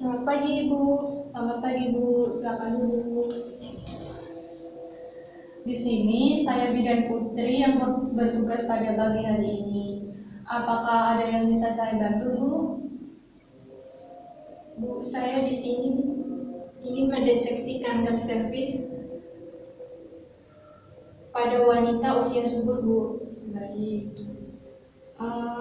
Selamat pagi Ibu. Selamat pagi Bu, silakan dulu. Di sini saya Bidan Putri yang bertugas pada pagi hari ini. Apakah ada yang bisa saya bantu Bu? Bu, saya di sini ingin mendeteksi kanker serviks pada wanita usia subur, Bu. Baik.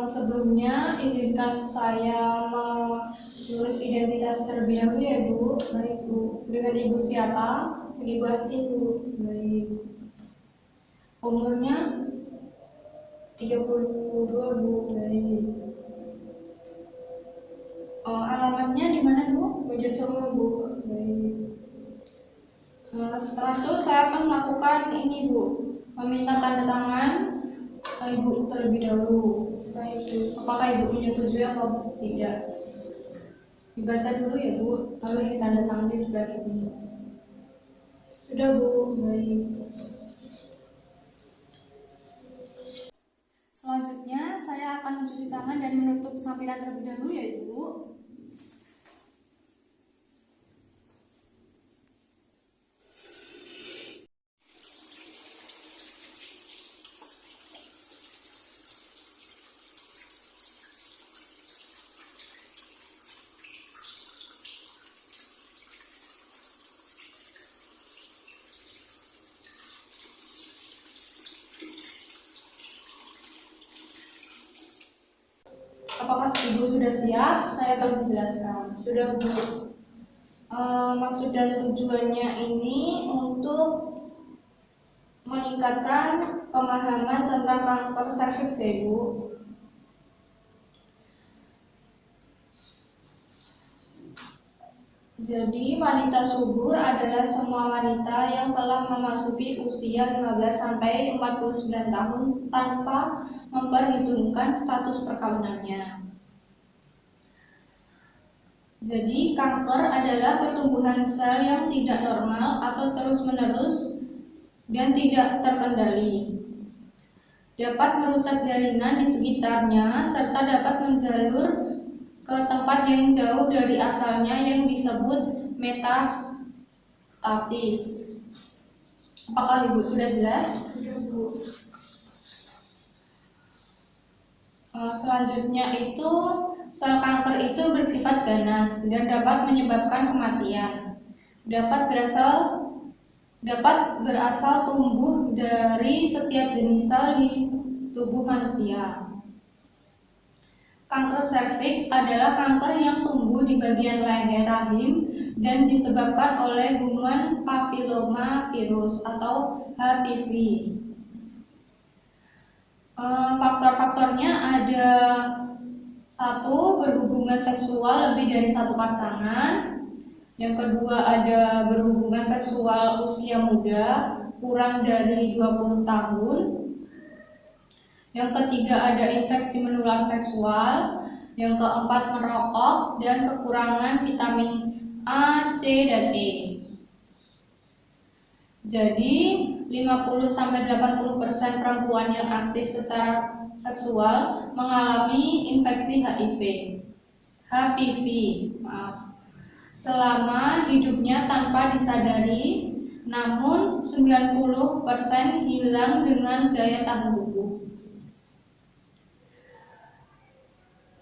Sebelumnya izinkan saya menulis identitas terlebih dahulu ya Bu. Baik Bu. Dengan Ibu siapa? Ibu Asti, Bu. Baik. Umurnya 32, Bu. Baik. Alamatnya di mana Bu? Mojosongo, Bu. Baik. Setelah itu saya akan melakukan ini Bu, meminta tanda tangan Ibu terlebih dahulu. Baik, Bu. Apakah Ibu menyetujui atau tidak? Dibaca dulu ya Bu, lalu tanda tangan di sebelah sini. Sudah, Bu. Baik. Selanjutnya saya akan mencuci tangan dan menutup sampiran terlebih dahulu ya Ibu. Apakah Ibu sudah siap? Saya akan menjelaskan. Sudah, Bu. Maksud dan tujuannya ini untuk meningkatkan pemahaman tentang kanker serviks ya Bu. Jadi wanita subur adalah semua wanita yang telah memasuki usia 15-49 tahun tanpa memperhitungkan status perkawinannya. Jadi kanker adalah pertumbuhan sel yang tidak normal atau terus-menerus dan tidak terkendali. Dapat merusak jaringan di sekitarnya serta dapat menjalur ke tempat yang jauh dari asalnya yang disebut metastatis. Apakah Ibu sudah jelas? Sudah, Bu. Selanjutnya itu sel kanker itu bersifat ganas dan dapat menyebabkan kematian. Dapat berasal tumbuh dari setiap jenis sel di tubuh manusia. Kanker serviks adalah kanker yang tumbuh di bagian leher rahim dan disebabkan oleh human papilloma virus atau HPV. Faktor-faktornya ada: 1. Berhubungan seksual lebih dari satu pasangan. Yang kedua ada berhubungan seksual usia muda kurang dari 20 tahun. Yang ketiga ada infeksi menular seksual. Yang keempat merokok dan kekurangan vitamin A, C, dan E. Jadi 50-80% perempuan yang aktif secara seksual mengalami infeksi HPV selama hidupnya tanpa disadari, namun 90% hilang dengan daya tahan tubuh.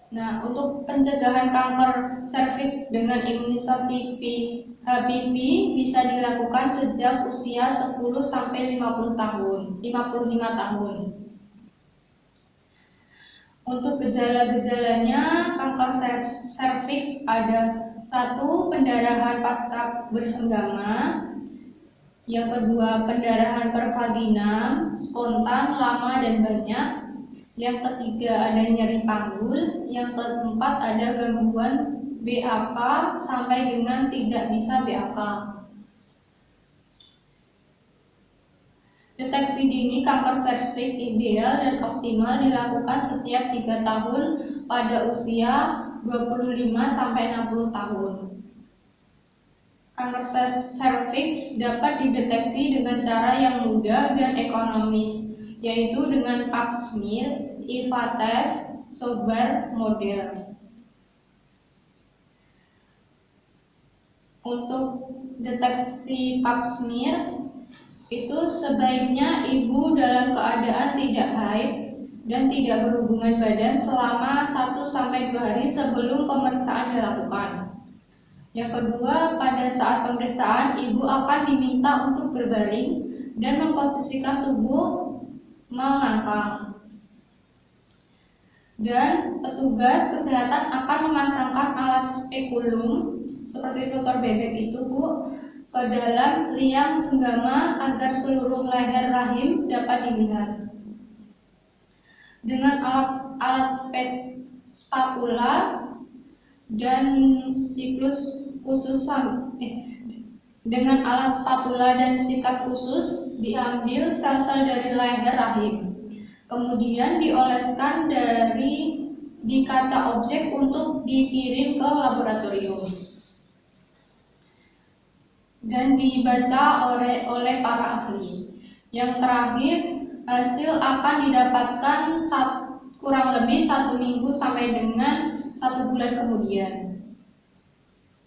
Nah, untuk pencegahan kanker serviks dengan imunisasi HPV bisa dilakukan sejak usia 10-55 tahun. Untuk gejala-gejalanya kanker serviks ada: 1. Pendarahan pasca bersenggama. Yang kedua pendarahan pervaginam, spontan, lama, dan banyak. Yang ketiga ada nyeri panggul. Yang keempat ada gangguan BAK sampai dengan tidak bisa BAK. Deteksi dini kanker serviks ideal dan optimal dilakukan setiap 3 tahun pada usia 25-60 tahun. Kanker serviks dapat dideteksi dengan cara yang mudah dan ekonomis, yaitu dengan pap smear, IVA test, Sober model. Untuk deteksi pap smear itu sebaiknya ibu dalam keadaan tidak haid dan tidak berhubungan badan selama 1-2 hari sebelum pemeriksaan dilakukan. Yang kedua, pada saat pemeriksaan ibu akan diminta untuk berbaring dan memposisikan tubuh melangkang. Dan petugas kesehatan akan memasangkan alat spekulum seperti cucur bebek itu Bu ke dalam liang senggama agar seluruh leher rahim dapat dilihat. Dengan alat spatula dan siklus khusus dengan alat spatula dan sikat khusus diambil sel-sel dari leher rahim, kemudian dioleskan di kaca objek untuk dikirim ke laboratorium dan dibaca oleh para ahli. Yang terakhir, hasil akan didapatkan kurang lebih 1 minggu sampai dengan 1 bulan kemudian.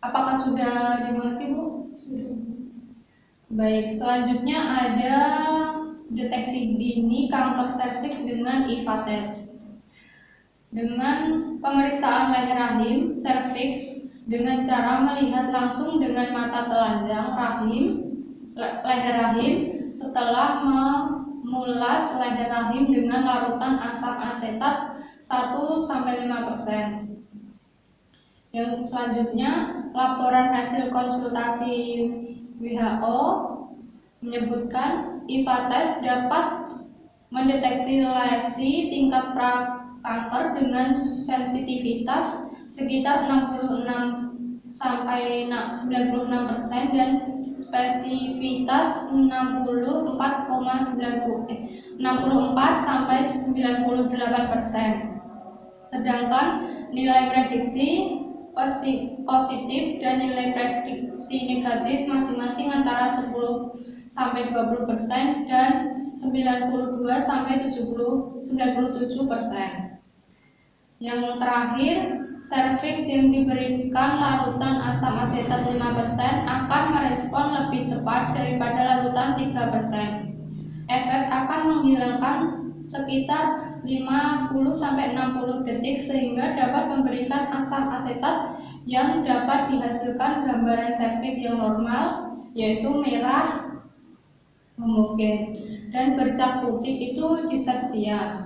Apakah sudah dimengerti Bu? Sudah. Baik, selanjutnya ada deteksi dini kanker serviks dengan IVA test. Dengan pemeriksaan leher rahim, serviks dengan cara melihat langsung dengan mata telanjang leher rahim setelah memulas leher rahim dengan larutan asam asetat 1-5%. Yang selanjutnya, laporan hasil konsultasi WHO menyebutkan IVA test dapat mendeteksi lesi tingkat prakanker dengan sensitivitas sekitar 66-96% dan spesifitas 64-98%. Sedangkan nilai prediksi positif dan nilai prediksi negatif masing-masing antara 10-20% dan 92-97%. Yang terakhir, serviks yang diberikan larutan asam asetat 5% akan merespon lebih cepat daripada larutan 3%. Efek akan menghilangkan sekitar 50-60 detik sehingga dapat memberikan asam asetat yang dapat dihasilkan gambaran serviks yang normal, yaitu merah homogen dan bercak putih itu disepsia.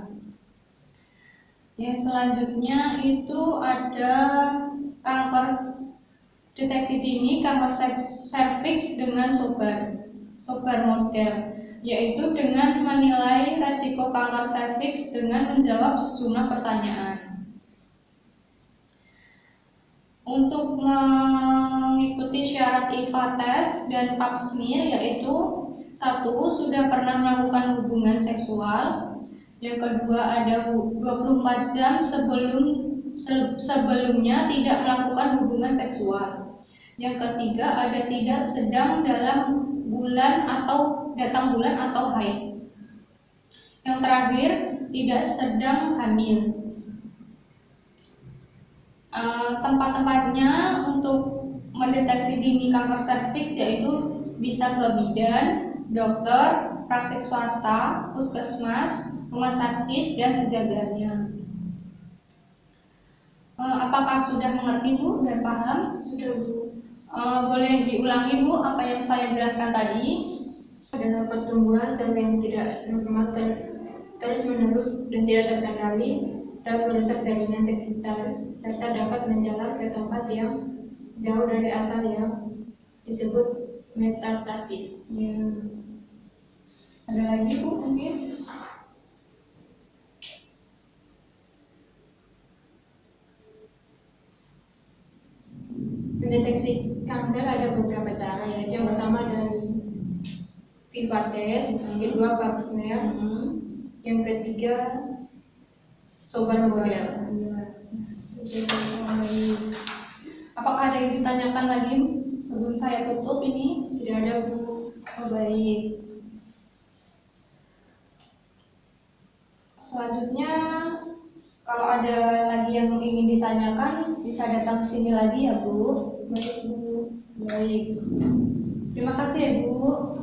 Yang selanjutnya itu ada kanker deteksi dini kanker serviks dengan SOBAR model, yaitu dengan menilai resiko kanker serviks dengan menjawab sejumlah pertanyaan. Untuk mengikuti syarat IVA test dan pap smear, yaitu 1. Sudah pernah melakukan hubungan seksual. Yang kedua, ada 24 jam sebelumnya tidak melakukan hubungan seksual. Yang ketiga, ada tidak sedang dalam bulan atau datang bulan atau haid. Yang terakhir, tidak sedang hamil. Tempat-tempatnya untuk mendeteksi dini kanker serviks yaitu bisa ke bidan, dokter, praktik swasta, puskesmas, rumah sakit, dan sejajarnya. Apakah sudah mengerti Bu dan paham? Sudah Bu. Boleh diulangi Bu apa yang saya jelaskan tadi? Adalah pertumbuhan sel yang tidak normal terus-menerus dan tidak terkendali dapat merusak jaringan sekitar serta dapat menjalar ke tempat yang jauh dari asal yang disebut metastatis. Ya. Ada lagi Bu mungkin? Mendeteksi kanker ada beberapa cara, yaitu yang pertama dari IVA test, yang kedua pap smear, yang ketiga SOBAR model. Apakah ada yang ditanyakan lagi sebelum saya tutup ini? Tidak ada Bu. Oh, baik. Selanjutnya, kalau ada lagi yang ingin ditanyakan bisa datang ke sini lagi ya Bu. Baik Bu. Baik. Terima kasih ya Bu.